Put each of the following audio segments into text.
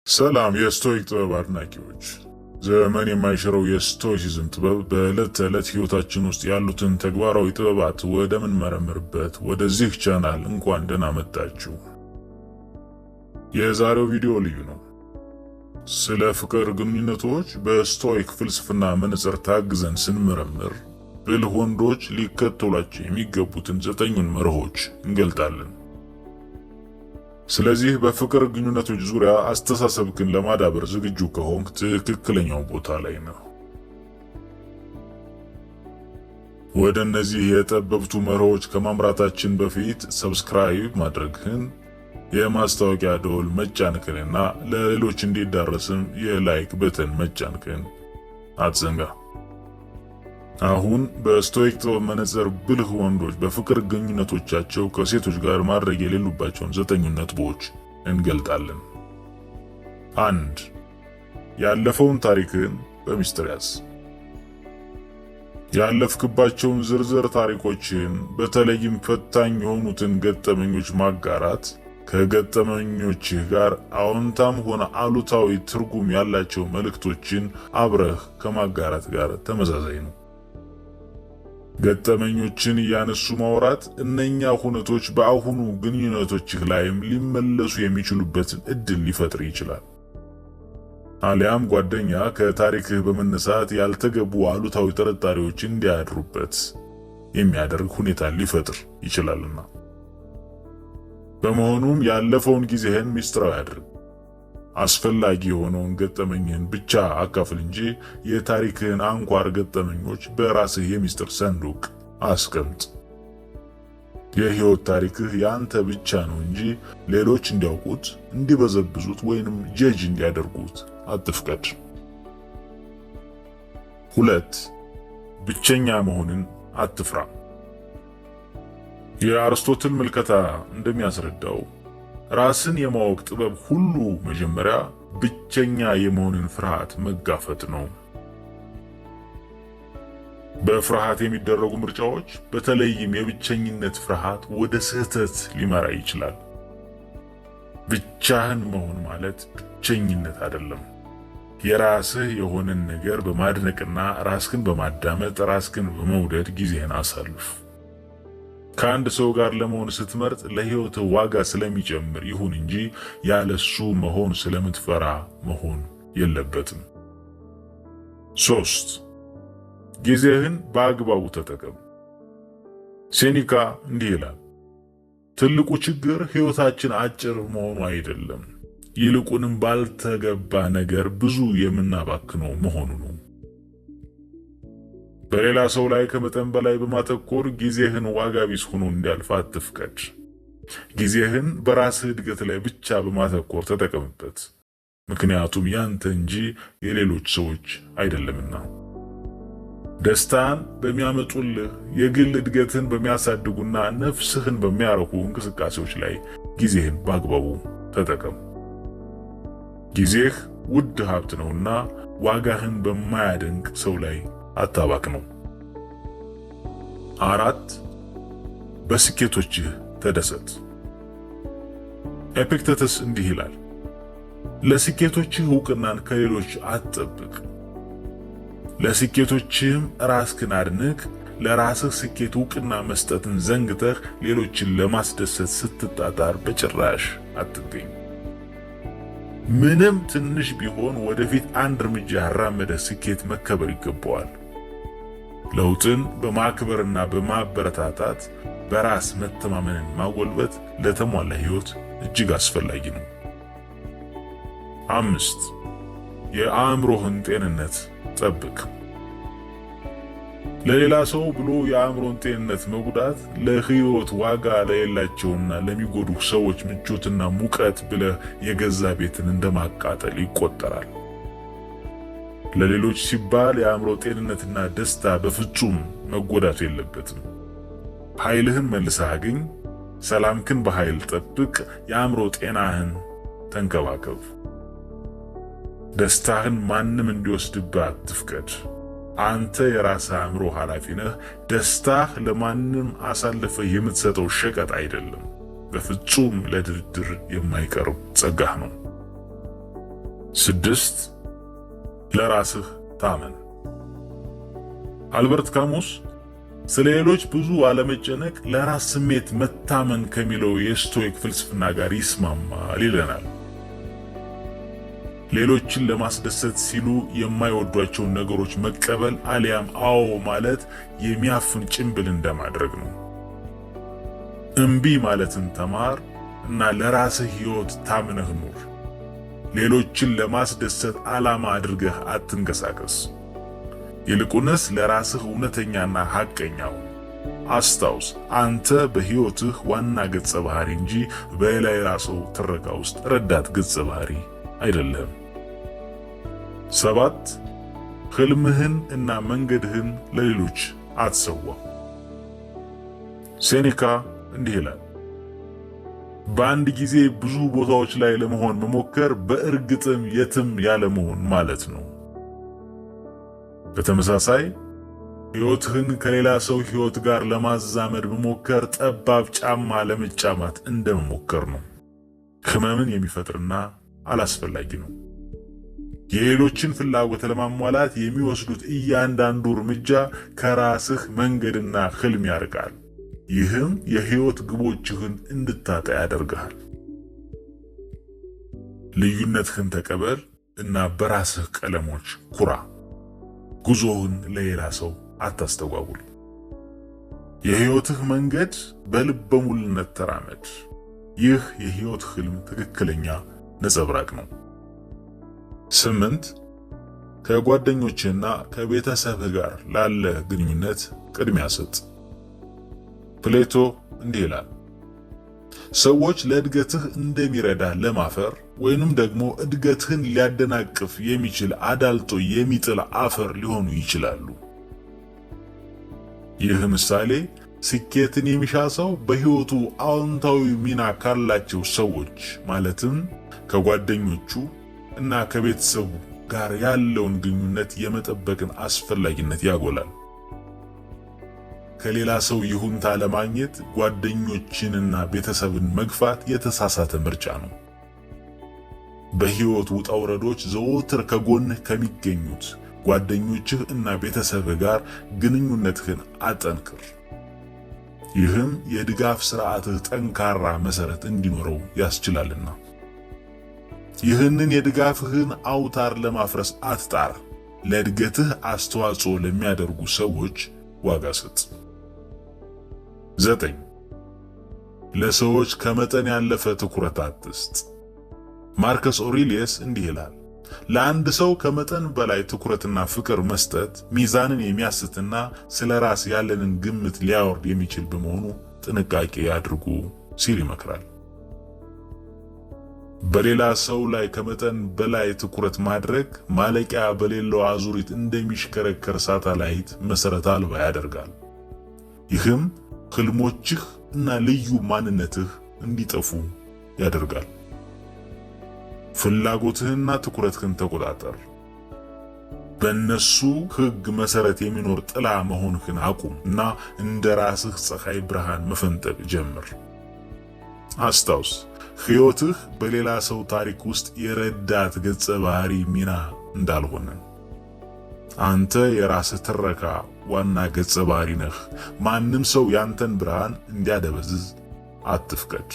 ሰላም የስቶይክ ጥበብ አድናቂዎች፣ ዘመን የማይሽረው የስቶይሲዝም ጥበብ በዕለት ተዕለት ሕይወታችን ውስጥ ያሉትን ተግባራዊ ጥበባት ወደምንመረምርበት ወደዚህ ቻናል እንኳን ደህና መጣችሁ። የዛሬው ቪዲዮ ልዩ ነው። ስለ ፍቅር ግንኙነቶች በስቶይክ ፍልስፍና መነጽር ታግዘን ስንመረምር ብልህ ወንዶች ሊከተሏቸው የሚገቡትን 9 መርሆች እንገልጣለን። ስለዚህ በፍቅር ግንኙነቶች ዙሪያ አስተሳሰብክን ለማዳበር ዝግጁ ከሆንክ ትክክለኛው ቦታ ላይ ነው። ወደ እነዚህ የጠበብቱ መርሆች ከማምራታችን በፊት ሰብስክራይብ ማድረግህን፣ የማስታወቂያ ደወል መጫንክንና ለሌሎች እንዲዳረስም የላይክ በተን መጫንክን አትዘንጋ። አሁን በስቶይክ ጥበብ መነጽር ብልህ ወንዶች በፍቅር ግንኙነቶቻቸው ከሴቶች ጋር ማድረግ የሌሉባቸውን 9 ነጥቦች እንገልጣለን። 1. ያለፈውን ታሪክን በሚስጥር ያዝ። ያለፍክባቸውን ዝርዝር ታሪኮችን በተለይም ፈታኝ የሆኑትን ገጠመኞች ማጋራት ከገጠመኞችህ ጋር አዎንታም ሆነ አሉታዊ ትርጉም ያላቸው መልእክቶችን አብረህ ከማጋራት ጋር ተመሳሳይ ነው። ገጠመኞችን እያነሱ ማውራት እነኛ ሁነቶች በአሁኑ ግንኙነቶችህ ላይም ሊመለሱ የሚችሉበትን እድል ሊፈጥር ይችላል። አሊያም ጓደኛ ከታሪክህ በመነሳት ያልተገቡ አሉታዊ ጥርጣሬዎች እንዲያድሩበት የሚያደርግ ሁኔታ ሊፈጥር ይችላልና። በመሆኑም ያለፈውን ጊዜህን ሚስጥራዊ አድርግ። አስፈላጊ የሆነውን ገጠመኝህን ብቻ አካፍል እንጂ የታሪክህን አንኳር ገጠመኞች በራስህ የሚስጥር ሰንዱቅ አስቀምጥ። የህይወት ታሪክህ ያንተ ብቻ ነው እንጂ ሌሎች እንዲያውቁት፣ እንዲበዘብዙት ወይንም ጀጅ እንዲያደርጉት አትፍቀድ። 2. ብቸኛ መሆንን አትፍራ። የአርስቶትል ምልከታ እንደሚያስረዳው ራስን የማወቅ ጥበብ ሁሉ መጀመሪያ ብቸኛ የመሆንን ፍርሃት መጋፈጥ ነው። በፍርሃት የሚደረጉ ምርጫዎች በተለይም የብቸኝነት ፍርሃት ወደ ስህተት ሊመራ ይችላል። ብቻህን መሆን ማለት ብቸኝነት አይደለም። የራስህ የሆነን ነገር በማድነቅና ራስህን በማዳመጥ ራስህን በመውደድ ጊዜህን አሳልፍ። ከአንድ ሰው ጋር ለመሆን ስትመርጥ ለህይወት ዋጋ ስለሚጨምር ይሁን እንጂ ያለሱ መሆን ስለምትፈራ መሆን የለበትም። 3. ጊዜህን በአግባቡ ተጠቀም። ሴኒካ እንዲህ ይላል፣ ትልቁ ችግር ህይወታችን አጭር መሆኑ አይደለም፣ ይልቁንም ባልተገባ ነገር ብዙ የምናባክነው መሆኑ ነው። በሌላ ሰው ላይ ከመጠን በላይ በማተኮር ጊዜህን ዋጋ ቢስ ሆኖ እንዲያልፍ አትፍቀድ። ጊዜህን በራስህ እድገት ላይ ብቻ በማተኮር ተጠቀምበት፣ ምክንያቱም ያንተ እንጂ የሌሎች ሰዎች አይደለምና። ደስታን በሚያመጡልህ የግል እድገትን በሚያሳድጉና ነፍስህን በሚያረኩ እንቅስቃሴዎች ላይ ጊዜህን በአግባቡ ተጠቀም። ጊዜህ ውድ ሀብት ነውና ዋጋህን በማያደንቅ ሰው ላይ አታባክ ነው። 4. በስኬቶችህ ተደሰት። ኤፒክተተስ እንዲህ ይላል፣ ለስኬቶችህ ዕውቅናን ከሌሎች አትጠብቅ፣ ለስኬቶችህም ራስህን አድንቅ። ለራስህ ስኬት ዕውቅና መስጠትን ዘንግተህ ሌሎችን ለማስደሰት ስትጣጣር በጭራሽ አትገኝ። ምንም ትንሽ ቢሆን ወደፊት አንድ እርምጃ ያራመደ ስኬት መከበር ይገባዋል። ለውጥን በማክበርና በማበረታታት በራስ መተማመንን ማጎልበት ለተሟላ ህይወት እጅግ አስፈላጊ ነው። 5. የአእምሮህን ጤንነት ጠብቅ። ለሌላ ሰው ብሎ የአእምሮን ጤንነት መጉዳት ለህይወት ዋጋ ለሌላቸውና ለሚጎዱ ሰዎች ምቾትና ሙቀት ብለህ የገዛ ቤትን እንደማቃጠል ይቆጠራል። ለሌሎች ሲባል የአእምሮ ጤንነትና ደስታ በፍጹም መጎዳት የለበትም። ኃይልህን መልሰህ አግኝ፣ ሰላምክን በኃይል ጠብቅ፣ የአእምሮ ጤናህን ተንከባከብ። ደስታህን ማንም እንዲወስድብህ አትፍቀድ። አንተ የራስህ አእምሮ ኃላፊ ነህ። ደስታህ ለማንም አሳልፈህ የምትሰጠው ሸቀጥ አይደለም። በፍጹም ለድርድር የማይቀርብ ጸጋህ ነው። 6. ለራስህ ታመን። አልበርት ካሙስ ስለ ሌሎች ብዙ አለመጨነቅ ለራስ ስሜት መታመን ከሚለው የስቶይክ ፍልስፍና ጋር ይስማማል ይለናል። ሌሎችን ለማስደሰት ሲሉ የማይወዷቸውን ነገሮች መቀበል አሊያም አዎ ማለት የሚያፍን ጭንብል እንደማድረግ ነው። እምቢ ማለትን ተማር እና ለራስህ ሕይወት ታምነህ ኑር። ሌሎችን ለማስደሰት ዓላማ አድርገህ አትንቀሳቀስ። ይልቁንስ ለራስህ እውነተኛና ሐቀኛው። አስታውስ፣ አንተ በሕይወትህ ዋና ገጸ ባህሪ እንጂ በሌላ ሰው ትረካ ውስጥ ረዳት ገጸ ባህሪ አይደለም። 7. ህልምህን እና መንገድህን ለሌሎች አትሰዋ። ሴኔካ እንዲህ ይላል፣ በአንድ ጊዜ ብዙ ቦታዎች ላይ ለመሆን መሞከር በእርግጥም የትም ያለ መሆን ማለት ነው። በተመሳሳይ ሕይወትህን ከሌላ ሰው ሕይወት ጋር ለማዛመድ መሞከር ጠባብ ጫማ ለመጫማት እንደመሞከር ነው። ህመምን የሚፈጥርና አላስፈላጊ ነው። የሌሎችን ፍላጎት ለማሟላት የሚወስዱት እያንዳንዱ እርምጃ ከራስህ መንገድና ህልም ያርቃል። ይህም የሕይወት ግቦችህን እንድታጣ ያደርግሃል። ልዩነትህን ተቀበል እና በራስህ ቀለሞች ኩራ። ጉዞህን ለሌላ ሰው አታስተጓጉል። የሕይወትህ መንገድ በልበ ሙሉነት ተራመድ። ይህ የሕይወት ህልም ትክክለኛ ነጸብራቅ ነው። 8. ከጓደኞችና ከቤተሰብህ ጋር ላለ ግንኙነት ቅድሚያ ስጥ። ፕሌቶ እንዲህ ይላል፣ ሰዎች ለእድገትህ እንደሚረዳ ለማፈር ወይንም ደግሞ እድገትህን ሊያደናቅፍ የሚችል አዳልጦ የሚጥል አፈር ሊሆኑ ይችላሉ። ይህ ምሳሌ ስኬትን የሚሻ ሰው በሕይወቱ አዎንታዊ ሚና ካላቸው ሰዎች ማለትም ከጓደኞቹ እና ከቤተሰቡ ጋር ያለውን ግንኙነት የመጠበቅን አስፈላጊነት ያጎላል። ከሌላ ሰው ይሁንታ ለማግኘት ጓደኞችንና ቤተሰብን መግፋት የተሳሳተ ምርጫ ነው። በሕይወት ውጣ ውረዶች ዘወትር ከጎንህ ከሚገኙት ጓደኞችህ እና ቤተሰብህ ጋር ግንኙነትህን አጠንክር። ይህም የድጋፍ ስርዓትህ ጠንካራ መሰረት እንዲኖረው ያስችላልና። ይህንን የድጋፍህን አውታር ለማፍረስ አትጣር። ለእድገትህ አስተዋጽኦ ለሚያደርጉ ሰዎች ዋጋ ስጥ። 9. ለሰዎች ከመጠን ያለፈ ትኩረት አትስጥ። ማርከስ ኦሬሊየስ እንዲህ ይላል፣ ለአንድ ሰው ከመጠን በላይ ትኩረትና ፍቅር መስጠት ሚዛንን የሚያስትና ስለ ራስ ያለንን ግምት ሊያወርድ የሚችል በመሆኑ ጥንቃቄ አድርጉ ሲል ይመክራል። በሌላ ሰው ላይ ከመጠን በላይ ትኩረት ማድረግ ማለቂያ በሌለው አዙሪት እንደሚሽከረከር ሳተላይት መሰረት አልባ ያደርጋል። ይህም ህልሞችህ እና ልዩ ማንነትህ እንዲጠፉ ያደርጋል። ፍላጎትህንና ትኩረትህን ተቆጣጠር። በእነሱ ህግ መሰረት የሚኖር ጥላ መሆንህን አቁም እና እንደ ራስህ ፀሐይ ብርሃን መፈንጠቅ ጀምር። አስታውስ፣ ሕይወትህ በሌላ ሰው ታሪክ ውስጥ የረዳት ገጸ ባህሪ ሚና እንዳልሆነ። አንተ የራስህ ትረካ ዋና ገጸ ባህሪ ነህ። ማንም ሰው ያንተን ብርሃን እንዲያደበዝዝ አትፍቀድ።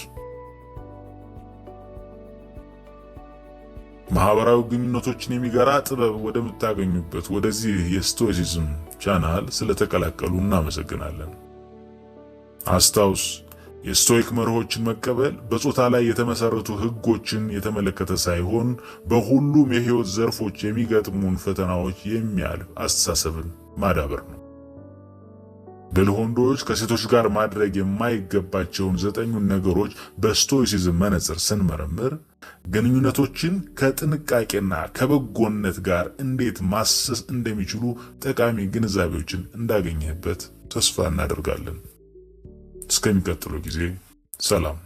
ማህበራዊ ግንኙነቶችን የሚገራ ጥበብ ወደምታገኙበት ወደዚህ የስቶይሲዝም ቻናል ስለተቀላቀሉ እናመሰግናለን። አስታውስ፣ የስቶይክ መርሆችን መቀበል በጾታ ላይ የተመሰረቱ ህጎችን የተመለከተ ሳይሆን በሁሉም የህይወት ዘርፎች የሚገጥሙን ፈተናዎች የሚያልፍ አስተሳሰብን ማዳበር ነው። ብልህ ወንዶች ከሴቶች ጋር ማድረግ የማይገባቸውን 9 ነገሮች በስቶይሲዝም መነጽር ስንመረምር ግንኙነቶችን ከጥንቃቄና ከበጎነት ጋር እንዴት ማሰስ እንደሚችሉ ጠቃሚ ግንዛቤዎችን እንዳገኘህበት ተስፋ እናደርጋለን። እስከሚቀጥለው ጊዜ ሰላም።